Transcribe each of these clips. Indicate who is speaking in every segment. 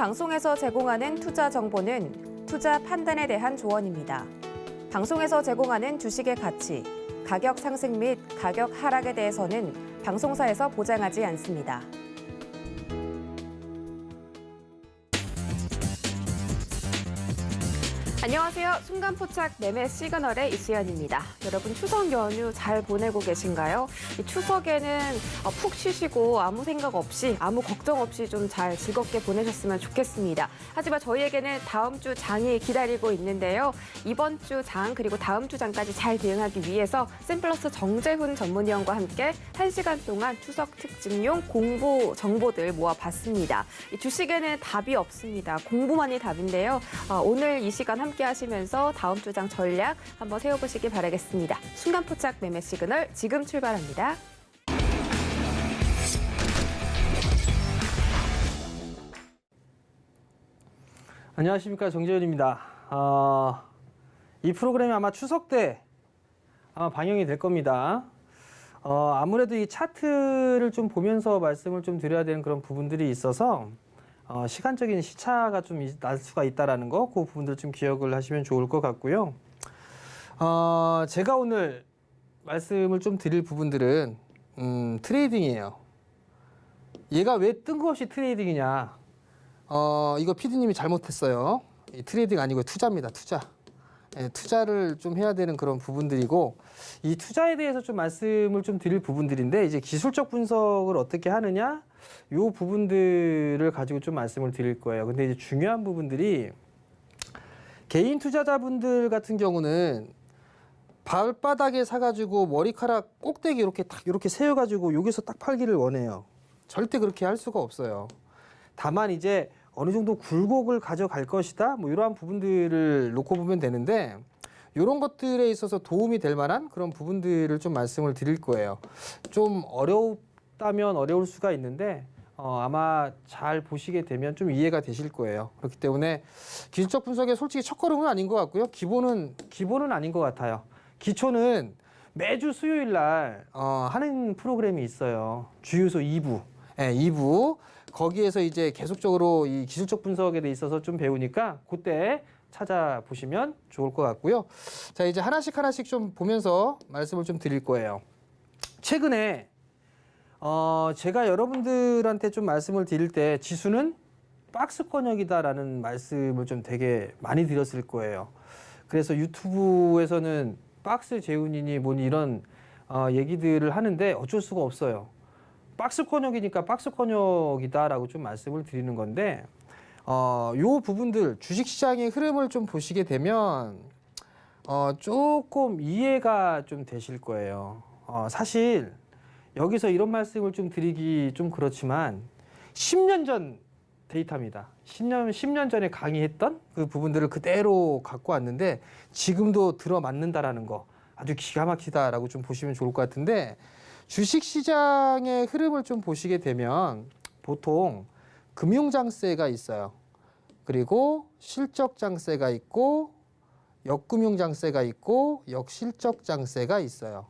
Speaker 1: 방송에서 제공하는 투자 정보는 투자 판단에 대한 조언입니다. 방송에서 제공하는 주식의 가치, 가격 상승 및 가격 하락에 대해서는 방송사에서 보장하지 않습니다. 안녕하세요. 순간포착 매매 시그널의 이수연입니다. 여러분 추석 연휴 잘 보내고 계신가요? 이 추석에는 푹 쉬시고 아무 생각 없이 아무 걱정 없이 좀 잘 즐겁게 보내셨으면 좋겠습니다. 하지만 저희에게는 다음 주 장이 기다리고 있는데요. 이번 주 장 그리고 다음 주 장까지 잘 대응하기 위해서 샘플러스 정재훈 전문위원과 함께 1시간 동안 추석 특집용 공부 정보들 모아봤습니다. 이 주식에는 답이 없습니다. 공부만이 답인데요. 오늘 이 시간 함께 하시면서 다음 주 장 전략 한번 세워보시기 바라겠습니다. 순간포착 매매 시그널 지금 출발합니다.
Speaker 2: 안녕하십니까, 정재훈입니다. 이 프로그램이 아마 추석 때 아마 방영이 될 겁니다. 아무래도 이 차트를 좀 보면서 말씀을 좀 드려야 되는 그런 부분들이 있어서 시간적인 시차가 좀 날 수가 있다라는 거, 그 부분들 좀 기억을 하시면 좋을 것 같고요. 제가 오늘 말씀을 좀 드릴 부분들은 트레이딩이에요. 얘가 왜 뜬금없이 트레이딩이냐? 이거 PD님이 잘못했어요. 이 트레이딩 아니고 투자입니다. 투자. 투자를 좀 해야 되는 그런 부분들이고, 이 투자에 대해서 좀 말씀을 좀 드릴 부분들인데, 이제 기술적 분석을 어떻게 하느냐, 요 부분들을 가지고 좀 말씀을 드릴 거예요. 근데 이제 중요한 부분들이, 개인 투자자분들 같은 경우는 발바닥에 사가지고 머리카락 꼭대기 이렇게 딱 이렇게 세워가지고 여기서 딱 팔기를 원해요. 절대 그렇게 할 수가 없어요. 다만 이제 어느 정도 굴곡을 가져갈 것이다, 뭐 이러한 부분들을 놓고 보면 되는데, 이런 것들에 있어서 도움이 될 만한 그런 부분들을 좀 말씀을 드릴 거예요. 좀 어렵다면 어려울 수가 있는데 아마 잘 보시게 되면 좀 이해가 되실 거예요. 그렇기 때문에 기술적 분석의 솔직히 첫걸음은 아닌 것 같고요. 기본은 아닌 것 같아요. 기초는 매주 수요일 날 하는 프로그램이 있어요. 주유소 2부. 네, 2부. 거기에서 이제 계속적으로 이 기술적 분석에 대해 있어서 좀 배우니까 그때 찾아보시면 좋을 것 같고요. 자, 이제 하나씩 좀 보면서 말씀을 좀 드릴 거예요. 최근에 제가 여러분들한테 좀 말씀을 드릴 때 지수는 박스권역이다라는 말씀을 좀 되게 많이 드렸을 거예요. 그래서 유튜브에서는 박스 재훈이니 뭐니 이런 얘기들을 하는데 어쩔 수가 없어요. 박스권역이니까 박스권역이다라고 좀 말씀을 드리는 건데, 요 부분들 주식시장의 흐름을 좀 보시게 되면 조금 이해가 좀 되실 거예요. 사실 여기서 이런 말씀을 좀 드리기 좀 그렇지만 10년 전 데이터입니다. 10년 전에 강의했던 그 부분들을 그대로 갖고 왔는데 지금도 들어맞는다라는 거 아주 기가 막히다라고 좀 보시면 좋을 것 같은데, 주식시장의 흐름을 좀 보시게 되면 보통 금융장세가 있어요. 그리고 실적장세가 있고 역금융장세가 있고 역실적장세가 있어요.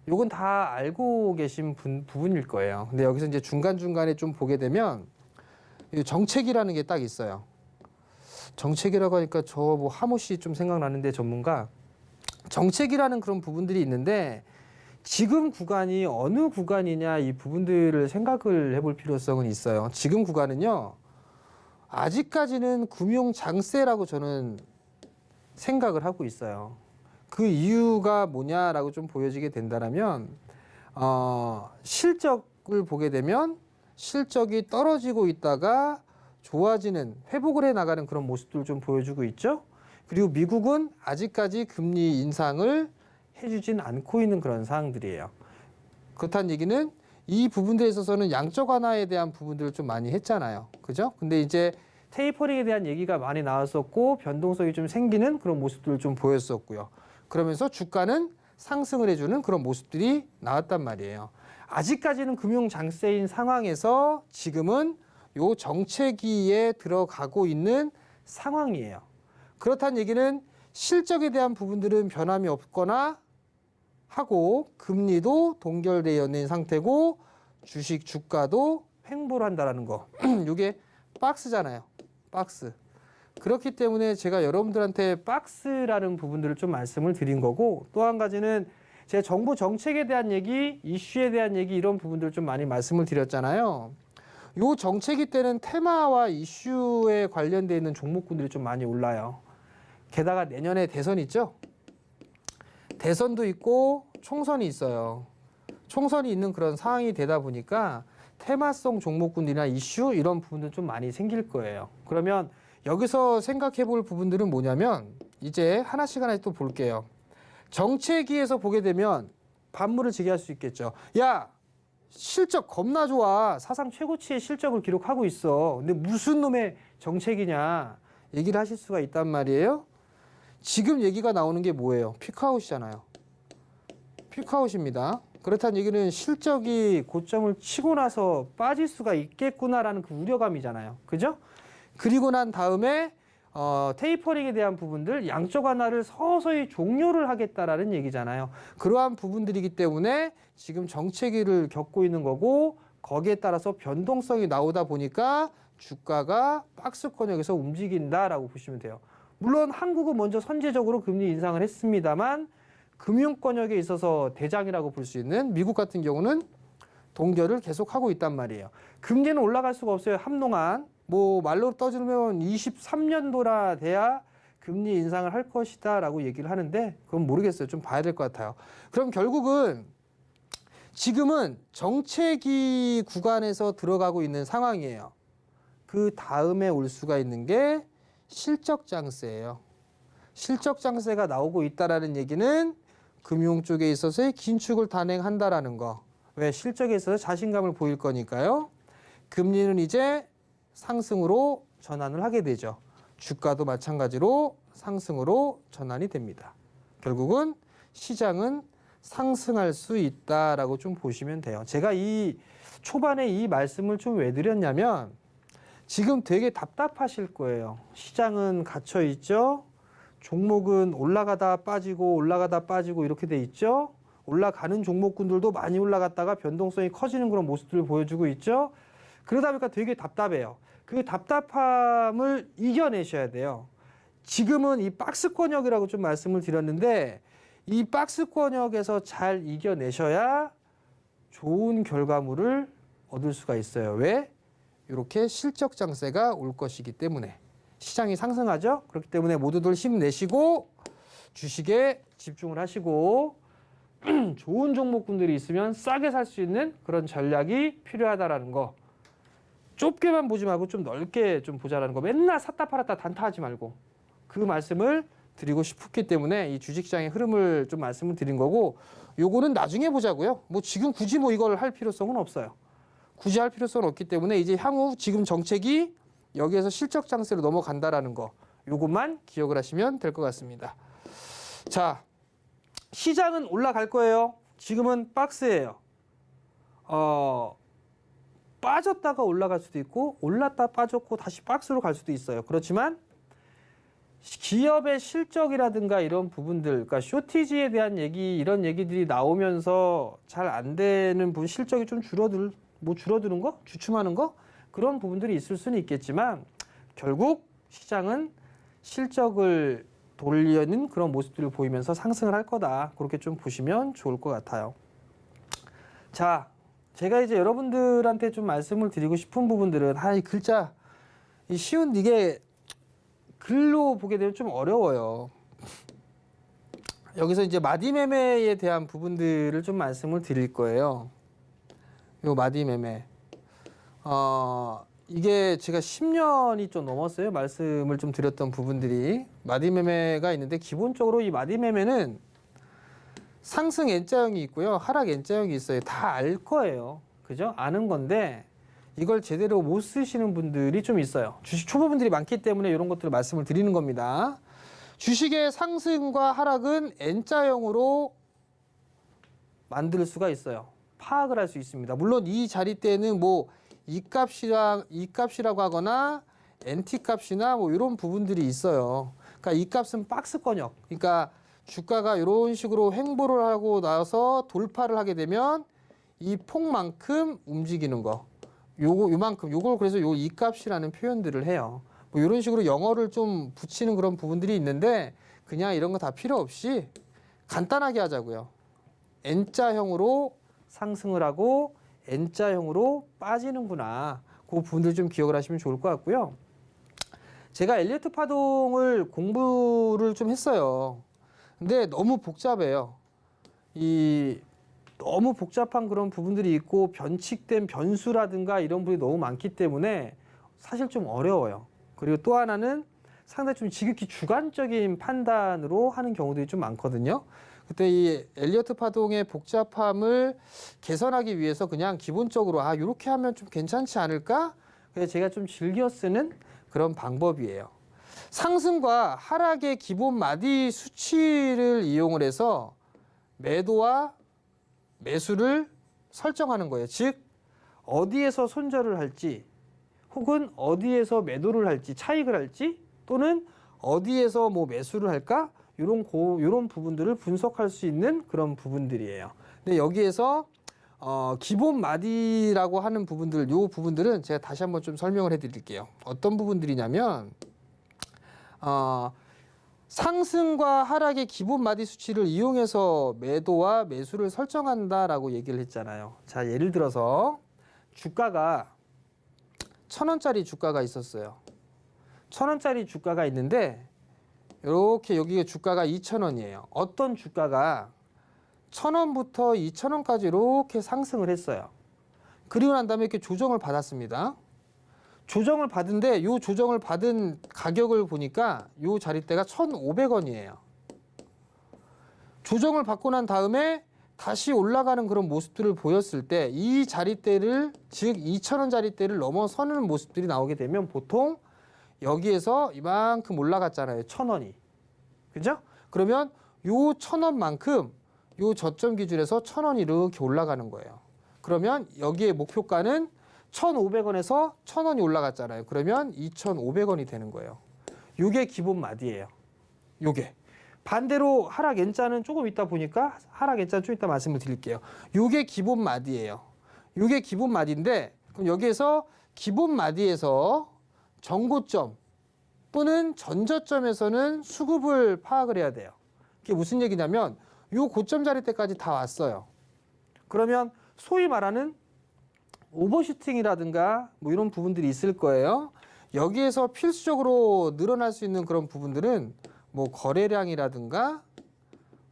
Speaker 2: 요건 다 알고 계신 부분일 거예요. 근데 여기서 이제 중간중간에 좀 보게 되면 정책이라는 게 딱 있어요. 정책이라고 하니까 저 뭐 하모 씨 좀 생각나는데, 전문가. 정책이라는 그런 부분들이 있는데 지금 구간이 어느 구간이냐, 이 부분들을 생각을 해볼 필요성은 있어요. 지금 구간은요, 아직까지는 금융 장세라고 저는 생각을 하고 있어요. 그 이유가 뭐냐라고 좀 보여지게 된다면, 실적을 보게 되면 실적이 떨어지고 있다가 좋아지는, 회복을 해 나가는 그런 모습들을 좀 보여주고 있죠. 그리고 미국은 아직까지 금리 인상을 해주진 않고 있는 그런 상황들이에요. 그렇다는 얘기는 이 부분들에 있어서는 양적 완화에 대한 부분들을 좀 많이 했잖아요. 그죠? 근데 이제 테이퍼링에 대한 얘기가 많이 나왔었고 변동성이 좀 생기는 그런 모습들을 좀 보였었고요. 그러면서 주가는 상승을 해주는 그런 모습들이 나왔단 말이에요. 아직까지는 금융 장세인 상황에서 지금은 요 정체기에 들어가고 있는 상황이에요. 그렇다는 얘기는 실적에 대한 부분들은 변함이 없거나 하고 금리도 동결되어 있는 상태고 주식 주가도 횡보를 한다는 거. 이게 박스잖아요. 박스. 그렇기 때문에 제가 여러분들한테 박스라는 부분들을 좀 말씀을 드린 거고, 또 한 가지는 제 정부 정책에 대한 얘기, 이슈에 대한 얘기 이런 부분들을 좀 많이 말씀을 드렸잖아요. 요 정책이 때는 테마와 이슈에 관련되어 있는 종목군들이 좀 많이 올라요. 게다가 내년에 대선 있죠? 대선도 있고 총선이 있어요. 총선이 있는 그런 상황이 되다 보니까 테마성 종목군들이나 이슈 이런 부분들 좀 많이 생길 거예요. 그러면 여기서 생각해 볼 부분들은 뭐냐면 이제 하나씩 또 볼게요. 정체기에서 보게 되면 반문을 제기할 수 있겠죠. 야, 실적 겁나 좋아. 사상 최고치의 실적을 기록하고 있어. 근데 무슨 놈의 정책이냐 얘기를 하실 수가 있단 말이에요. 지금 얘기가 나오는 게 뭐예요? 피크아웃이잖아요. 피크아웃입니다. 그렇다는 얘기는 실적이 고점을 치고 나서 빠질 수가 있겠구나라는 그 우려감이잖아요. 그죠? 그리고 난 다음에 테이퍼링에 대한 부분들 양적 완화를 서서히 종료를 하겠다라는 얘기잖아요. 그러한 부분들이기 때문에 지금 정체기를 겪고 있는 거고, 거기에 따라서 변동성이 나오다 보니까 주가가 박스권역에서 움직인다라고 보시면 돼요. 물론 한국은 먼저 선제적으로 금리 인상을 했습니다만 금융권역에 있어서 대장이라고 볼 수 있는 미국 같은 경우는 동결을 계속하고 있단 말이에요. 금리는 올라갈 수가 없어요. 한동안 뭐 말로 떠들면 23년도라 돼야 금리 인상을 할 것이다 라고 얘기를 하는데 그건 모르겠어요. 좀 봐야 될 것 같아요. 그럼 결국은 지금은 정체기 구간에서 들어가고 있는 상황이에요. 그 다음에 올 수가 있는 게 실적 장세예요. 실적 장세가 나오고 있다라는 얘기는 금융 쪽에 있어서의 긴축을 단행한다라는 거. 왜? 실적에 있어서 자신감을 보일 거니까요. 금리는 이제 상승으로 전환을 하게 되죠. 주가도 마찬가지로 상승으로 전환이 됩니다. 결국은 시장은 상승할 수 있다라고 좀 보시면 돼요. 제가 이 초반에 이 말씀을 좀 왜 드렸냐면 지금 되게 답답하실 거예요. 시장은 갇혀 있죠. 종목은 올라가다 빠지고 이렇게 돼 있죠. 올라가는 종목군들도 많이 올라갔다가 변동성이 커지는 그런 모습들을 보여주고 있죠. 그러다 보니까 되게 답답해요. 그 답답함을 이겨내셔야 돼요. 지금은 이 박스권역이라고 좀 말씀을 드렸는데 이 박스권역에서 잘 이겨내셔야 좋은 결과물을 얻을 수가 있어요. 왜? 이렇게 실적 장세가 올 것이기 때문에. 시장이 상승하죠. 그렇기 때문에 모두들 힘내시고 주식에 집중을 하시고 좋은 종목군들이 있으면 싸게 살 수 있는 그런 전략이 필요하다라는 거. 좁게만 보지 말고 좀 넓게 좀 보자라는 거. 맨날 샀다 팔았다 단타하지 말고 그 말씀을 드리고 싶었기 때문에 이 주식시장의 흐름을 좀 말씀을 드린 거고, 요거는 나중에 보자고요. 뭐 지금 굳이 뭐 이걸 할 필요성은 없어요. 굳이 할 필요성은 없기 때문에 이제 향후 지금 정책이 여기에서 실적 장세로 넘어간다라는 거, 요것만 기억을 하시면 될 것 같습니다. 자, 시장은 올라갈 거예요. 지금은 박스예요. 빠졌다가 올라갈 수도 있고 올랐다 빠졌고 다시 박스로 갈 수도 있어요. 그렇지만 기업의 실적이라든가 이런 부분들, 그러니까 쇼티지에 대한 얘기, 이런 얘기들이 나오면서 잘 안 되는 부분, 실적이 좀 줄어드는 거, 주춤하는 거, 그런 부분들이 있을 수는 있겠지만 결국 시장은 실적을 돌리는 그런 모습들을 보이면서 상승을 할 거다. 그렇게 좀 보시면 좋을 것 같아요. 자, 제가 이제 여러분들한테 좀 말씀을 드리고 싶은 부분들은, 이 글자, 이게 글로 보게 되면 좀 어려워요. 여기서 이제 마디매매에 대한 부분들을 좀 말씀을 드릴 거예요. 요 마디매매. 이게 제가 10년이 좀 넘었어요. 말씀을 좀 드렸던 부분들이. 마디매매가 있는데 기본적으로 이 마디매매는 상승 N자형이 있고요. 하락 N자형이 있어요. 다 알 거예요. 그죠? 아는 건데 이걸 제대로 못 쓰시는 분들이 좀 있어요. 주식 초보분들이 많기 때문에 이런 것들을 말씀을 드리는 겁니다. 주식의 상승과 하락은 N자형으로 만들 수가 있어요. 파악을 할 수 있습니다. 물론 이 자리대는 뭐 이 값이라고 하거나 NT 값이나 뭐 이런 부분들이 있어요. 그러니까 이 값은 박스권역. 그러니까 주가가 이런 식으로 횡보를 하고 나서 돌파를 하게 되면 이 폭만큼 움직이는 거. 요만큼 요걸 그래서 요 이 값이라는 표현들을 해요. 뭐 이런 식으로 영어를 좀 붙이는 그런 부분들이 있는데 그냥 이런 거 다 필요 없이 간단하게 하자고요. N자형으로 상승을 하고 N자형으로 빠지는구나. 그 부분들 좀 기억을 하시면 좋을 것 같고요. 제가 엘리어트 파동을 공부를 좀 했어요. 근데 너무 복잡해요. 너무 복잡한 그런 부분들이 있고 변칙된 변수라든가 이런 부분이 너무 많기 때문에 사실 좀 어려워요. 그리고 또 하나는 상당히 좀 지극히 주관적인 판단으로 하는 경우들이 좀 많거든요. 그때 이 엘리어트 파동의 복잡함을 개선하기 위해서 그냥 기본적으로 이렇게 하면 좀 괜찮지 않을까? 그래서 제가 좀 즐겨 쓰는 그런 방법이에요. 상승과 하락의 기본 마디 수치를 이용을 해서 매도와 매수를 설정하는 거예요. 즉 어디에서 손절을 할지 혹은 어디에서 매도를 할지 차익을 할지 또는 어디에서 뭐 매수를 할까? 이런 부분들을 분석할 수 있는 그런 부분들이에요. 근데 여기에서 기본 마디라고 하는 부분들, 요 부분들은 제가 다시 한번 좀 설명을 해드릴게요. 어떤 부분들이냐면 상승과 하락의 기본 마디 수치를 이용해서 매도와 매수를 설정한다라고 얘기를 했잖아요. 자, 예를 들어서 주가가 1,000원짜리 주가가 있었어요. 1,000원짜리 주가가 있는데 이렇게 여기에 주가가 2,000원이에요. 어떤 주가가 1,000원부터 2,000원까지 이렇게 상승을 했어요. 그리고 난 다음에 이렇게 조정을 받았습니다. 조정을 받은데 이 조정을 받은 가격을 보니까 이 자리대가 1,500원이에요. 조정을 받고 난 다음에 다시 올라가는 그런 모습들을 보였을 때 이 자리대를 즉 2,000원 자리대를 넘어서는 모습들이 나오게 되면 보통 여기에서 이만큼 올라갔잖아요. 1,000원이. 그죠? 그러면 요 1,000원만큼 요 저점 기준에서 1,000원이 이렇게 올라가는 거예요. 그러면 여기에 목표가는 1,500원에서 1,000원이 올라갔잖아요. 그러면 2,500원이 되는 거예요. 요게 기본 마디예요. 요게. 반대로 하락 N자는 조금 있다 보니까 하락 N자는 좀 이따 말씀을 드릴게요. 요게 기본 마디예요. 요게 기본 마디인데 그럼 여기에서 기본 마디에서 정고점 또는 전저점에서는 수급을 파악을 해야 돼요. 그게 무슨 얘기냐면 요 고점 자리대까지 다 왔어요. 그러면 소위 말하는 오버슈팅이라든가 뭐 이런 부분들이 있을 거예요. 여기에서 필수적으로 늘어날 수 있는 그런 부분들은 뭐 거래량이라든가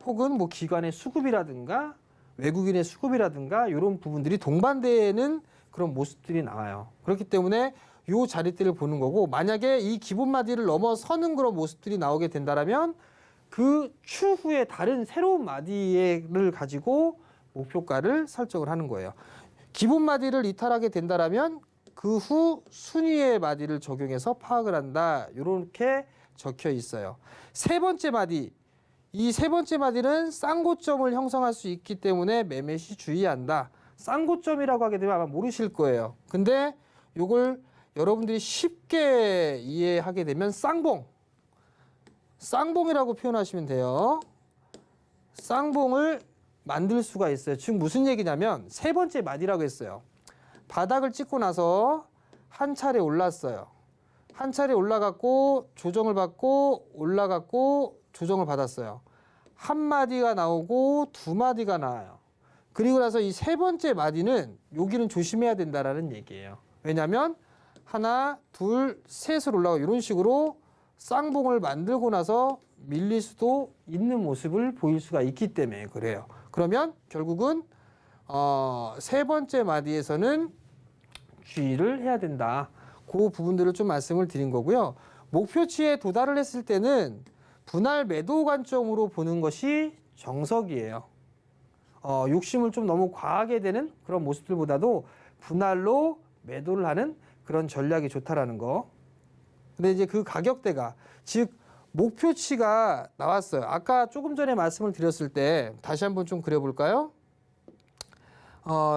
Speaker 2: 혹은 뭐 기관의 수급이라든가 외국인의 수급이라든가 이런 부분들이 동반되는 그런 모습들이 나와요. 그렇기 때문에 이 자리대를 보는 거고 만약에 이 기본 마디를 넘어서는 그런 모습들이 나오게 된다면 그 추후에 다른 새로운 마디를 가지고 목표가를 설정을 하는 거예요. 기본 마디를 이탈하게 된다면 그 후 순위의 마디를 적용해서 파악을 한다. 이렇게 적혀 있어요. 세 번째 마디. 이 세 번째 마디는 쌍고점을 형성할 수 있기 때문에 매매 시 주의한다. 쌍고점이라고 하게 되면 아마 모르실 거예요. 근데 이걸 여러분들이 쉽게 이해하게 되면 쌍봉. 쌍봉이라고 표현하시면 돼요. 쌍봉을 만들 수가 있어요. 즉 무슨 얘기냐면 세 번째 마디라고 했어요. 바닥을 찍고 나서 한 차례 올랐어요. 한 차례 올라갔고 조정을 받고 올라갔고 조정을 받았어요. 한 마디가 나오고 두 마디가 나와요. 그리고 나서 이 세 번째 마디는 여기는 조심해야 된다라는 얘기예요. 왜냐하면 하나, 둘, 셋을 올라가고 이런 식으로 쌍봉을 만들고 나서 밀릴 수도 있는 모습을 보일 수가 있기 때문에 그래요. 그러면 결국은 세 번째 마디에서는 주의를 해야 된다. 그 부분들을 좀 말씀을 드린 거고요. 목표치에 도달을 했을 때는 분할 매도 관점으로 보는 것이 정석이에요. 욕심을 좀 너무 과하게 되는 그런 모습들보다도 분할로 매도를 하는 그런 전략이 좋다라는 거. 근데 이제 그 가격대가 즉 목표치가 나왔어요. 아까 조금 전에 말씀을 드렸을 때 다시 한번 좀 그려볼까요?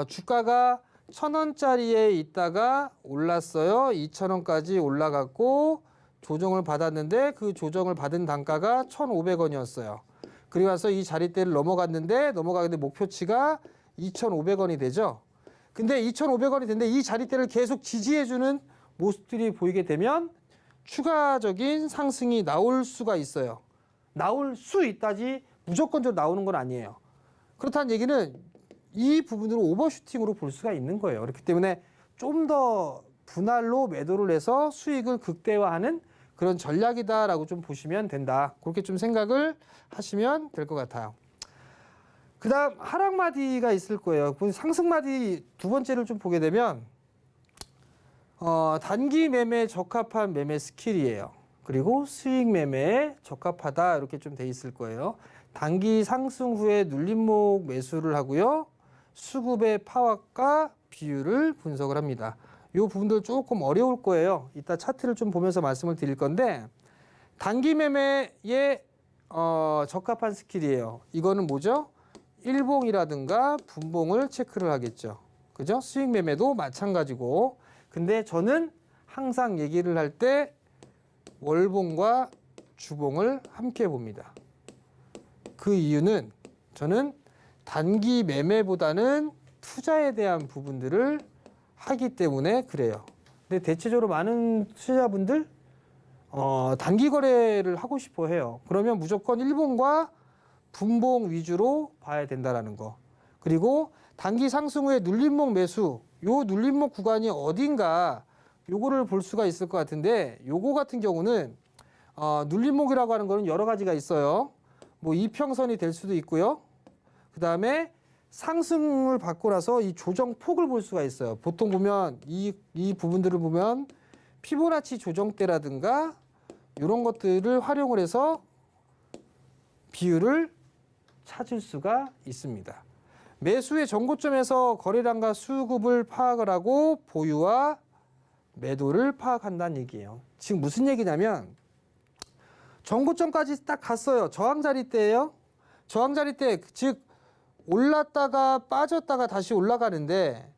Speaker 2: 주가가 1,000원짜리에 있다가 올랐어요. 2,000원까지 올라갔고 조정을 받았는데 그 조정을 받은 단가가 1,500원이었어요. 그리고 나서 이 자리대를 넘어갔는데 목표치가 2,500원이 되죠. 근데 2,500원이 됐는데 이 자리대를 계속 지지해주는 모습들이 보이게 되면 추가적인 상승이 나올 수가 있어요. 나올 수 있다지 무조건적으로 나오는 건 아니에요. 그렇다는 얘기는 이 부분으로 오버슈팅으로 볼 수가 있는 거예요. 그렇기 때문에 좀 더 분할로 매도를 해서 수익을 극대화하는 그런 전략이다라고 좀 보시면 된다. 그렇게 좀 생각을 하시면 될 것 같아요. 그 다음 하락마디가 있을 거예요. 상승마디 두 번째를 좀 보게 되면 단기 매매에 적합한 매매 스킬이에요. 그리고 수익 매매에 적합하다 이렇게 좀 돼 있을 거예요. 단기 상승 후에 눌림목 매수를 하고요. 수급의 파악과 비율을 분석을 합니다. 이 부분들 조금 어려울 거예요. 이따 차트를 좀 보면서 말씀을 드릴 건데 단기 매매에 적합한 스킬이에요. 이거는 뭐죠? 일봉이라든가 분봉을 체크를 하겠죠. 그죠? 수익 매매도 마찬가지고. 근데 저는 항상 얘기를 할 때 월봉과 주봉을 함께 봅니다. 그 이유는 저는 단기 매매보다는 투자에 대한 부분들을 하기 때문에 그래요. 근데 대체적으로 많은 투자자분들 단기 거래를 하고 싶어 해요. 그러면 무조건 일봉과 분봉 위주로 봐야 된다라는 거. 그리고 단기 상승 후에 눌림목 매수, 요 눌림목 구간이 어딘가 요거를 볼 수가 있을 것 같은데 요거 같은 경우는 눌림목이라고 하는 거는 여러 가지가 있어요. 뭐 이평선이 될 수도 있고요. 그 다음에 상승을 받고 나서 이 조정폭을 볼 수가 있어요. 보통 보면 이 부분들을 보면 피보나치 조정대라든가 이런 것들을 활용을 해서 비율을 찾을 수가 있습니다. 매수의 전고점에서 거래량과 수급을 파악을 하고 보유와 매도를 파악한다는 얘기예요. 지금 무슨 얘기냐면 전고점까지 딱 갔어요. 저항자리대예요. 저항자리대 즉 올랐다가 빠졌다가 다시 올라가는데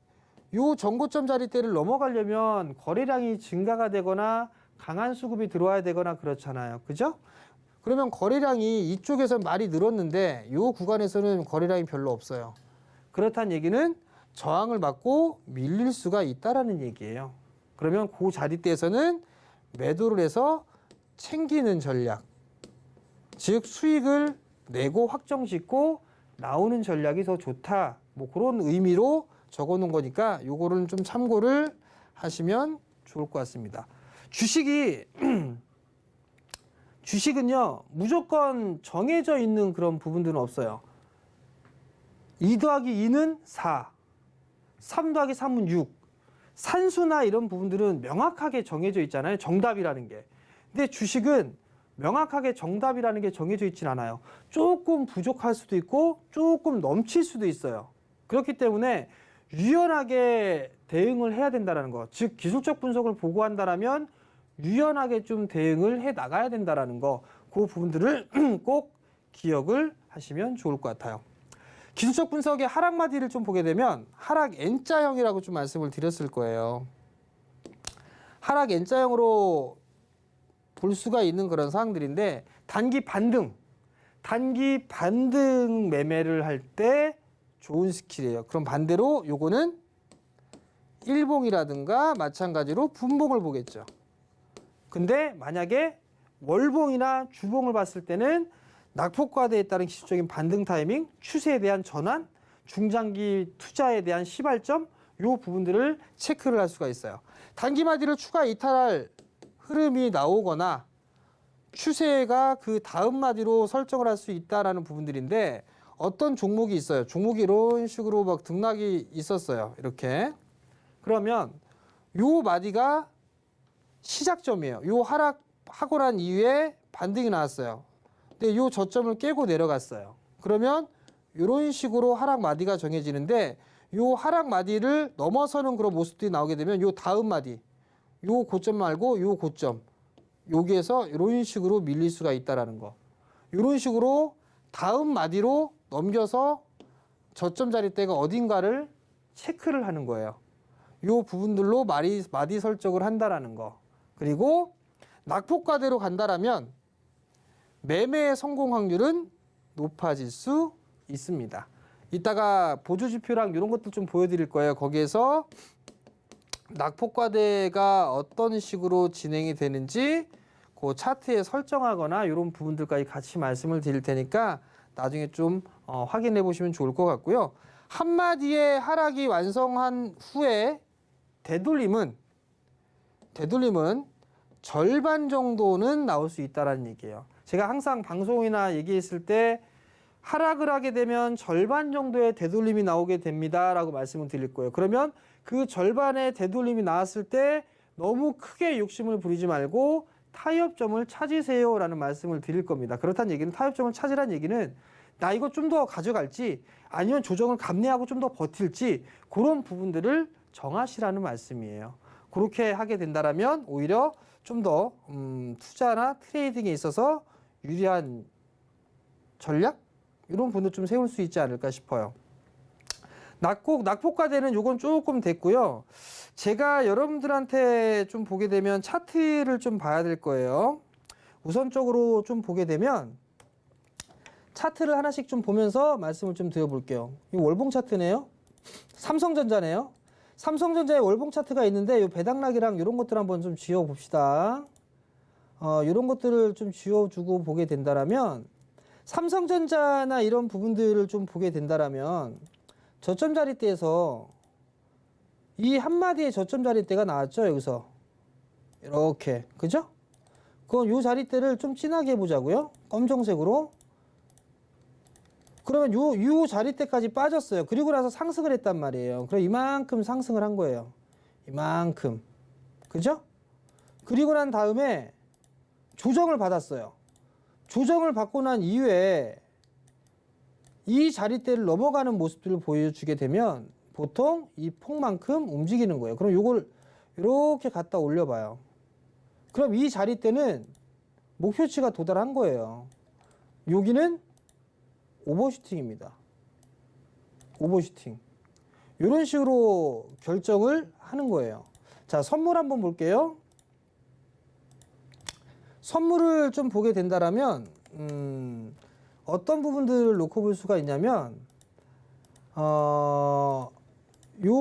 Speaker 2: 요 전고점 자리대를 넘어가려면 거래량이 증가가 되거나 강한 수급이 들어와야 되거나 그렇잖아요. 그죠? 그러면 거래량이 이쪽에서 많이 늘었는데 요 구간에서는 거래량이 별로 없어요. 그렇다는 얘기는 저항을 받고 밀릴 수가 있다라는 얘기예요. 그러면 그 자리대에서는 매도를 해서 챙기는 전략, 즉 수익을 내고 확정짓고 나오는 전략이 더 좋다. 뭐 그런 의미로 적어놓은 거니까 요거를 좀 참고를 하시면 좋을 것 같습니다. 주식은요 무조건 정해져 있는 그런 부분들은 없어요. 2 더하기 2는 4, 3 더하기 3은 6. 산수나 이런 부분들은 명확하게 정해져 있잖아요. 정답이라는 게. 근데 주식은 명확하게 정답이라는 게 정해져 있진 않아요. 조금 부족할 수도 있고 조금 넘칠 수도 있어요. 그렇기 때문에 유연하게 대응을 해야 된다는 거. 즉 기술적 분석을 보고 한다면 유연하게 좀 대응을 해 나가야 된다는 거. 그 부분들을 꼭 기억을 하시면 좋을 것 같아요. 기술적 분석의 하락마디를 좀 보게 되면 하락 N자형이라고 좀 말씀을 드렸을 거예요. 하락 N자형으로 볼 수가 있는 그런 사항들인데 단기 반등 매매를 할 때 좋은 스킬이에요. 그럼 반대로 요거는 일봉이라든가 마찬가지로 분봉을 보겠죠. 근데 만약에 월봉이나 주봉을 봤을 때는 낙폭과대에 따른 기술적인 반등 타이밍, 추세에 대한 전환, 중장기 투자에 대한 시발점 요 부분들을 체크를 할 수가 있어요. 단기 마디를 추가 이탈할 흐름이 나오거나 추세가 그 다음 마디로 설정을 할 수 있다라는 부분들인데 어떤 종목이 있어요. 종목이 이런 식으로 막 등락이 있었어요. 이렇게. 그러면 요 마디가 시작점이에요. 요 하락하고 난 이후에 반등이 나왔어요. 근데 요 저점을 깨고 내려갔어요. 그러면 이런 식으로 하락 마디가 정해지는데 요 하락 마디를 넘어서는 그런 모습들이 나오게 되면 요 다음 마디, 요 고점 말고 요 고점, 여기에서 이런 식으로 밀릴 수가 있다라는 거. 이런 식으로 다음 마디로 넘겨서 저점 자리대가 어딘가를 체크를 하는 거예요. 요 부분들로 마디 설정을 한다라는 거. 그리고 낙폭과대로 간다라면 매매의 성공 확률은 높아질 수 있습니다. 이따가 보조지표랑 이런 것들 좀 보여드릴 거예요. 거기에서 낙폭과대가 어떤 식으로 진행이 되는지 그 차트에 설정하거나 이런 부분들까지 같이 말씀을 드릴 테니까 나중에 좀 확인해 보시면 좋을 것 같고요. 한마디의 하락이 완성한 후에 되돌림은 절반 정도는 나올 수 있다는 얘기예요. 제가 항상 방송이나 얘기했을 때 하락을 하게 되면 절반 정도의 되돌림이 나오게 됩니다라고 말씀을 드릴 거예요. 그러면 그 절반의 되돌림이 나왔을 때 너무 크게 욕심을 부리지 말고 타협점을 찾으세요라는 말씀을 드릴 겁니다. 그렇다는 얘기는 타협점을 찾으라는 얘기는 나 이거 좀 더 가져갈지 아니면 조정을 감내하고 좀 더 버틸지 그런 부분들을 정하시라는 말씀이에요. 그렇게 하게 된다면 오히려 좀 더 투자나 트레이딩에 있어서 유리한 전략 이런 분들 좀 세울 수 있지 않을까 싶어요. 낙폭과대는 요건 조금 됐고요. 제가 여러분들한테 좀 보게 되면 차트를 좀 봐야 될 거예요. 우선적으로 좀 보게 되면 차트를 하나씩 좀 보면서 말씀을 좀 드려볼게요. 이 월봉 차트네요. 삼성전자네요. 삼성전자의 월봉 차트가 있는데 이 배당락이랑 이런 것들 한번 좀 지워봅시다. 이런 것들을 좀 지워주고 보게 된다라면 삼성전자나 이런 부분들을 좀 보게 된다라면 저점 자리대에서 이 한마디의 저점 자리대가 나왔죠. 여기서 이렇게 그죠? 그럼 요 자리대를 좀 진하게 해보자고요. 검정색으로. 그러면 요 자리대까지 빠졌어요. 그리고 나서 상승을 했단 말이에요. 그럼 이만큼 상승을 한 거예요. 이만큼. 그죠? 그리고 난 다음에 조정을 받았어요. 조정을 받고 난 이후에 이 자리대를 넘어가는 모습들을 보여주게 되면 보통 이 폭만큼 움직이는 거예요. 그럼 요걸 이렇게 갖다 올려봐요. 그럼 이 자리대는 목표치가 도달한 거예요. 여기는 오버슈팅입니다. 오버슈팅. 이런 식으로 결정을 하는 거예요. 자, 선물 한번 볼게요. 선물을 좀 보게 된다라면 어떤 부분들을 놓고 볼 수가 있냐면 요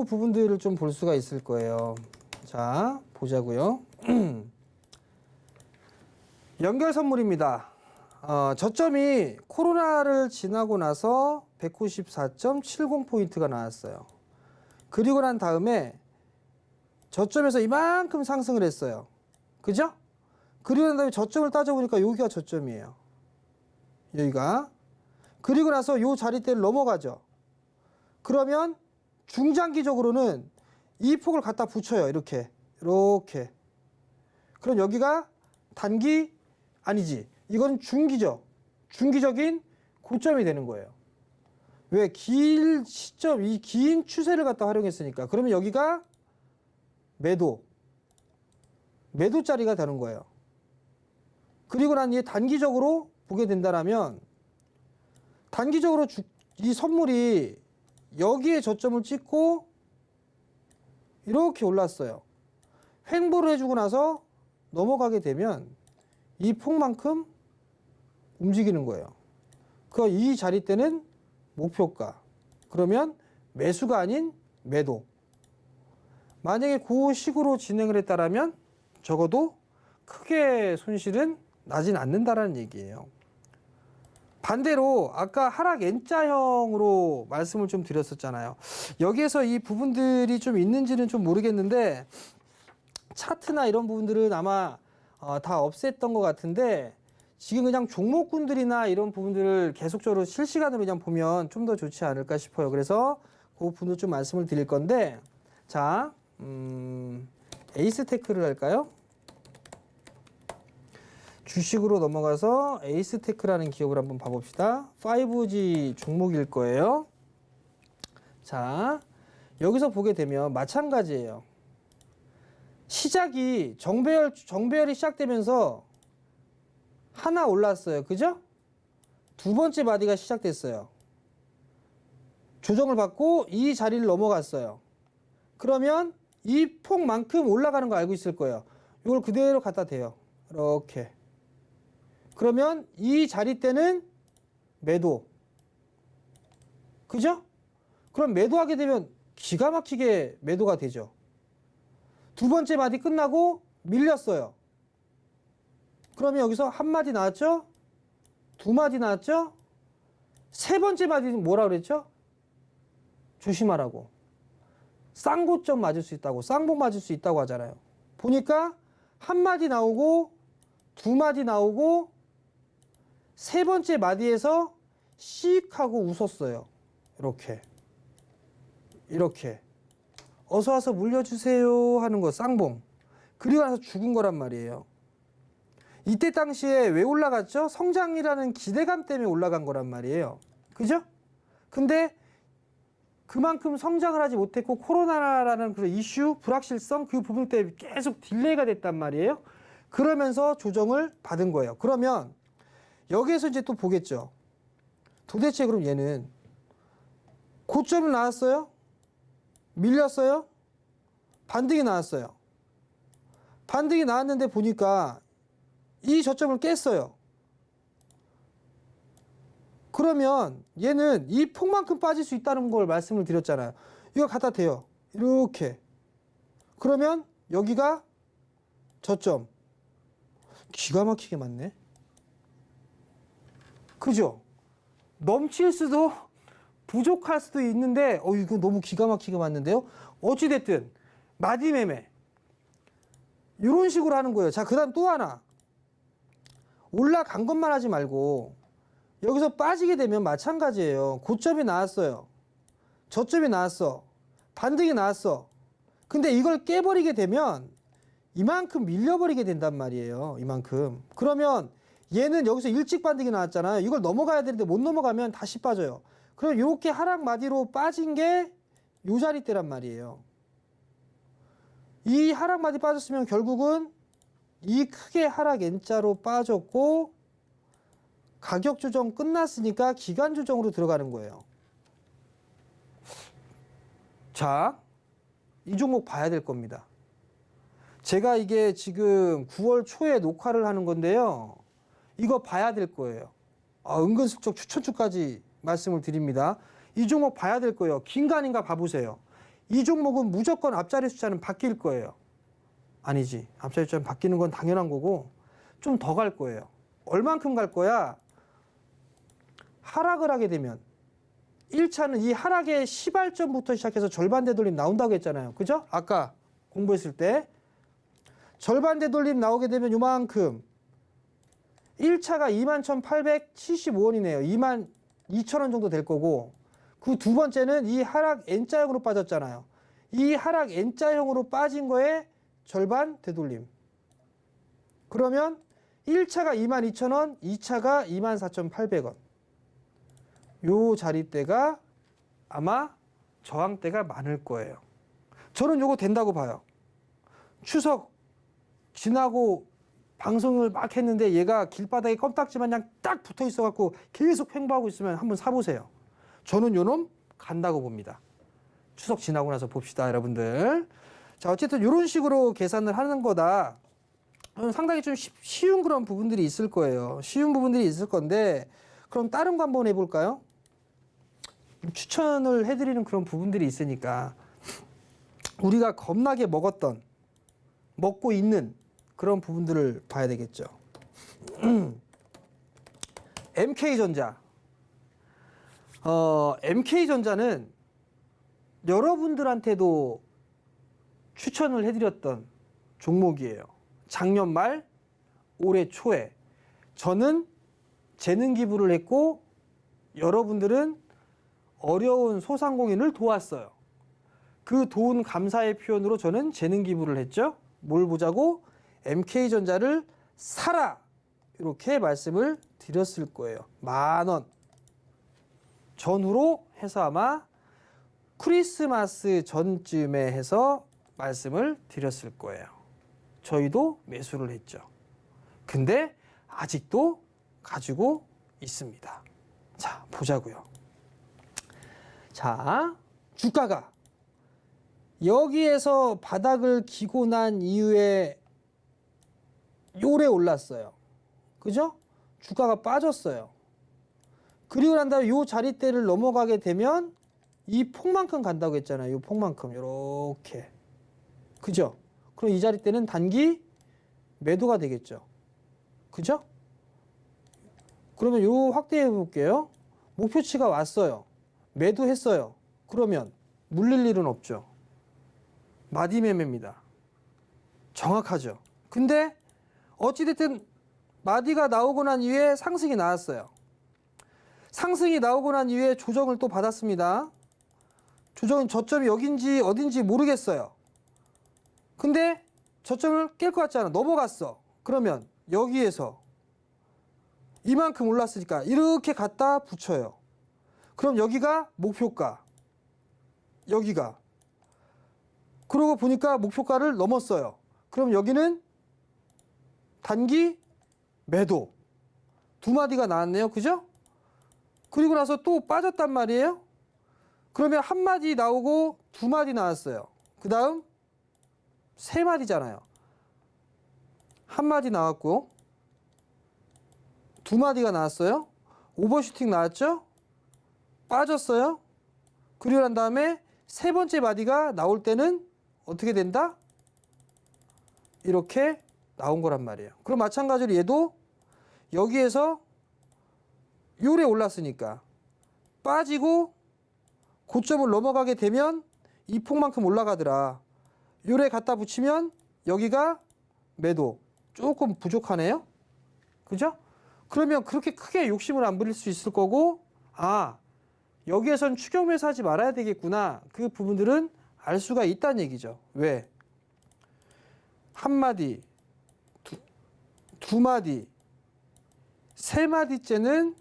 Speaker 2: 부분들을 좀 볼 수가 있을 거예요. 자, 보자고요. 연결 선물입니다. 저점이 코로나를 지나고 나서 194.70포인트가 나왔어요. 그리고 난 다음에 저점에서 이만큼 상승을 했어요. 그죠? 그리고 난 다음에 저점을 따져보니까 여기가 저점이에요. 여기가. 그리고 나서 요 자리대를 넘어가죠. 그러면 중장기적으로는 이 폭을 갖다 붙여요. 이렇게. 이렇게. 그럼 여기가 단기 아니지. 이건 중기죠. 중기적인 고점이 되는 거예요. 왜? 긴 시점, 이 긴 추세를 갖다 활용했으니까. 그러면 여기가 매도짜리가 되는 거예요. 그리고 난 이게 단기적으로 보게 된다면 단기적으로 이 선물이 여기에 저점을 찍고 이렇게 올랐어요. 횡보를 해주고 나서 넘어가게 되면 이 폭만큼 움직이는 거예요. 그 이 자리대는 목표가. 그러면 매수가 아닌 매도. 만약에 그 식으로 진행을 했다라면 적어도 크게 손실은 나진 않는다라는 얘기예요. 반대로 아까 하락 N자형으로 말씀을 좀 드렸었잖아요. 여기에서 이 부분들이 좀 있는지는 좀 모르겠는데 차트나 이런 부분들은 아마 다 없앴던 것 같은데 지금 그냥 종목군들이나 이런 부분들을 계속적으로 실시간으로 그냥 보면 좀 더 좋지 않을까 싶어요. 그래서 그 부분도 좀 말씀을 드릴 건데 자, 에이스테크를 할까요? 주식으로 넘어가서 에이스테크라는 기업을 한번 봐봅시다. 5G 종목일 거예요. 자, 여기서 보게 되면 마찬가지예요. 시작이 정배열이 시작되면서 하나 올랐어요. 그죠? 두 번째 바디가 시작됐어요. 조정을 받고 이 자리를 넘어갔어요. 그러면 이 폭만큼 올라가는 거 알고 있을 거예요. 이걸 그대로 갖다 대요. 이렇게. 그러면 이 자리대는 매도. 그죠? 그럼 매도하게 되면 기가 막히게 매도가 되죠. 두 번째 마디 끝나고 밀렸어요. 그러면 여기서 한 마디 나왔죠? 두 마디 나왔죠? 세 번째 마디는 뭐라 그랬죠? 조심하라고. 쌍고점 맞을 수 있다고, 쌍봉 맞을 수 있다고 하잖아요. 보니까 한 마디 나오고 두 마디 나오고 세 번째 마디에서 씩 하고 웃었어요. 이렇게 어서 와서 물려주세요 하는 거 쌍봉. 그리고 나서 죽은 거란 말이에요. 이때 당시에 왜 올라갔죠? 성장이라는 기대감 때문에 올라간 거란 말이에요. 그죠? 근데 그만큼 성장을 하지 못했고 코로나라는 그런 이슈, 불확실성 그 부분 때문에 계속 딜레이가 됐단 말이에요. 그러면서 조정을 받은 거예요. 그러면 여기에서 이제 또 보겠죠. 도대체 그럼 얘는 고점을 나왔어요? 밀렸어요? 반등이 나왔어요. 반등이 나왔는데 보니까 이 저점을 깼어요. 그러면 얘는 이 폭만큼 빠질 수 있다는 걸 말씀을 드렸잖아요. 이거 갖다 대요. 이렇게. 그러면 여기가 저점. 기가 막히게 맞네. 그죠? 넘칠 수도 부족할 수도 있는데 이거 너무 기가 막히게 맞는데요. 어찌됐든 마디매매 이런 식으로 하는 거예요. 자, 그 다음 또 하나. 올라간 것만 하지 말고 여기서 빠지게 되면 마찬가지예요. 고점이 나왔어요. 저점이 나왔어. 반등이 나왔어. 근데 이걸 깨버리게 되면 이만큼 밀려버리게 된단 말이에요. 이만큼. 그러면 얘는 여기서 일찍 반등이 나왔잖아요. 이걸 넘어가야 되는데 못 넘어가면 다시 빠져요. 그럼 이렇게 하락 마디로 빠진 게 요 자리 때란 말이에요. 이 하락 마디 빠졌으면 결국은 이 크게 하락 N자로 빠졌고 가격 조정 끝났으니까 기간 조정으로 들어가는 거예요. 자, 이 종목 봐야 될 겁니다. 제가 이게 지금 9월 초에 녹화를 하는 건데요. 이거 봐야 될 거예요. 은근슬쩍 추천주까지 말씀을 드립니다. 이 종목 봐야 될 거예요. 긴가민가 봐보세요. 이 종목은 무조건 앞자리 숫자는 바뀔 거예요. 아니지. 앞자리 숫자는 바뀌는 건 당연한 거고 좀 더 갈 거예요. 얼만큼 갈 거야? 하락을 하게 되면 1차는 이 하락의 시발점부터 시작해서 절반 되돌림 나온다고 했잖아요. 그죠? 아까 공부했을 때 절반 되돌림 나오게 되면 요만큼 1차가 21,875원이네요. 22,000원 정도 될 거고 그 두 번째는 이 하락 N자형으로 빠졌잖아요. 이 하락 N자형으로 빠진 거에 절반 되돌림. 그러면 1차가 22,000원, 2차가 24,800원. 요 자리대가 아마 저항대가 많을 거예요. 저는 요거 된다고 봐요. 추석 지나고 방송을 막 했는데 얘가 길바닥에 껌딱지 마냥 딱 붙어 있어갖고 계속 횡보하고 있으면 한번 사보세요. 저는 요놈 간다고 봅니다. 추석 지나고 나서 봅시다, 여러분들. 자, 어쨌든 이런 식으로 계산을 하는 거다. 상당히 좀 쉬운 그런 부분들이 있을 거예요. 쉬운 부분들이 있을 건데 그럼 다른 거 한번 해볼까요? 추천을 해드리는 그런 부분들이 있으니까 우리가 겁나게 먹고 있는 그런 부분들을 봐야 되겠죠. MK전자. MK전자는 여러분들한테도 추천을 해드렸던 종목이에요. 작년 말, 올해 초에 저는 재능 기부를 했고 여러분들은 어려운 소상공인을 도왔어요. 그 도운 감사의 표현으로 저는 재능 기부를 했죠. 뭘 보자고? MK전자를 사라! 이렇게 말씀을 드렸을 거예요. 10,000원 전후로 해서 아마 크리스마스 전쯤에 해서 말씀을 드렸을 거예요. 저희도 매수를 했죠. 근데 아직도 가지고 있습니다. 자, 보자고요. 자, 주가가 여기에서 바닥을 기고 난 이후에 요래 올랐어요. 그죠? 주가가 빠졌어요. 그리고 난 다음에 요 자리대를 넘어가게 되면 이 폭만큼 간다고 했잖아요. 요 폭만큼 요렇게. 그죠? 그럼 이 자리대는 단기 매도가 되겠죠. 그죠? 그러면 요 확대해 볼게요. 목표치가 왔어요. 매도했어요. 그러면 물릴 일은 없죠. 마디매매입니다. 정확하죠. 근데 어찌됐든 마디가 나오고 난 이후에 상승이 나왔어요. 상승이 나오고 난 이후에 조정을 또 받았습니다. 조정은 저점이 여긴지 어딘지 모르겠어요. 근데 저점을 깰 것 같지 않아. 넘어갔어. 그러면 여기에서 이만큼 올랐으니까 이렇게 갖다 붙여요. 그럼 여기가 목표가. 여기가. 그러고 보니까 목표가를 넘었어요. 그럼 여기는 단기 매도. 두 마디가 나왔네요. 그죠? 그리고 나서 또 빠졌단 말이에요. 그러면 한 마디 나오고 두 마디 나왔어요. 그 다음 세 마디잖아요. 한 마디 나왔고 두 마디가 나왔어요. 오버슈팅 나왔죠? 빠졌어요. 그리고 난 다음에 세 번째 마디가 나올 때는 어떻게 된다? 이렇게 나온 거란 말이에요. 그럼 마찬가지로 얘도 여기에서 요래 올랐으니까 빠지고 고점을 넘어가게 되면 이 폭만큼 올라가더라. 요래 갖다 붙이면 여기가 매도. 조금 부족하네요. 그죠? 그러면 그렇게 크게 욕심을 안 부릴 수 있을 거고, 아, 여기에선 추격 매수하지 말아야 되겠구나. 그 부분들은 알 수가 있다는 얘기죠. 왜? 한 마디, 두 마디, 세 마디째는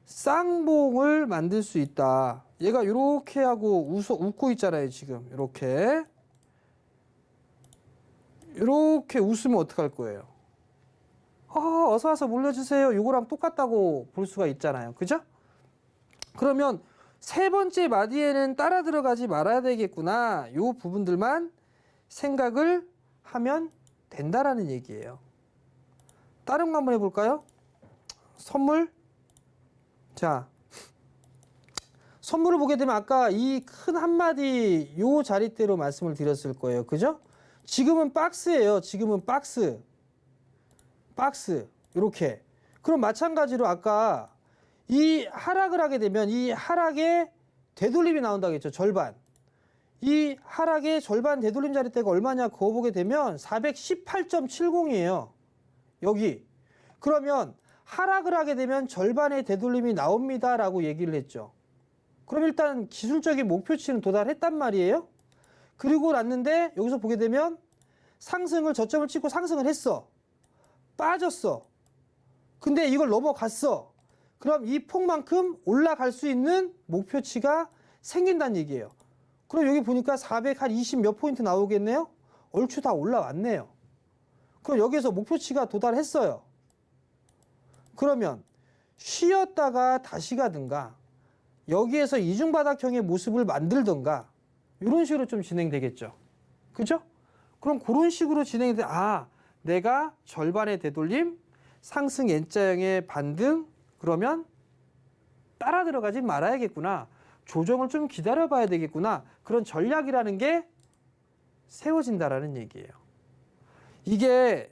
Speaker 2: 쌍봉을 만들 수 있다. 얘가 이렇게 하고 웃고 있잖아요. 지금 이렇게 웃으면 어떡할 거예요? 어서 와서 몰려주세요. 이거랑 똑같다고 볼 수가 있잖아요. 그죠? 그러면 세 번째 마디에는 따라 들어가지 말아야 되겠구나. 이 부분들만 생각을 하면 된다라는 얘기예요. 다른 거 한번 해볼까요? 선물. 자, 선물을 보게 되면 아까 이 큰 한마디 요 자리대로 말씀을 드렸을 거예요. 그죠? 지금은 박스예요. 지금은 박스. 이렇게. 그럼 마찬가지로 아까 이 하락을 하게 되면 이 하락의 되돌림이 나온다고 했죠. 절반. 이 하락의 절반 되돌림 자리대가 얼마냐 그거 보게 되면 418.70이에요. 여기. 그러면 하락을 하게 되면 절반의 되돌림이 나옵니다 라고 얘기를 했죠. 그럼 일단 기술적인 목표치는 도달했단 말이에요. 그리고 났는데 여기서 보게 되면 상승을 저점을 찍고 상승을 했어. 빠졌어. 근데 이걸 넘어갔어. 그럼 이 폭만큼 올라갈 수 있는 목표치가 생긴다는 얘기예요. 그럼 여기 보니까 420 몇 포인트 나오겠네요. 얼추 다 올라왔네요. 그럼 여기서 목표치가 도달했어요. 그러면 쉬었다가 다시 가든가 여기에서 이중바닥형의 모습을 만들든가 이런 식으로 좀 진행되겠죠. 그죠? 그럼 그런 식으로 진행이 돼. 내가 절반의 되돌림, 상승 N자형의 반등, 그러면 따라 들어가지 말아야겠구나. 조정을 좀 기다려 봐야 되겠구나. 그런 전략이라는 게 세워진다라는 얘기예요. 이게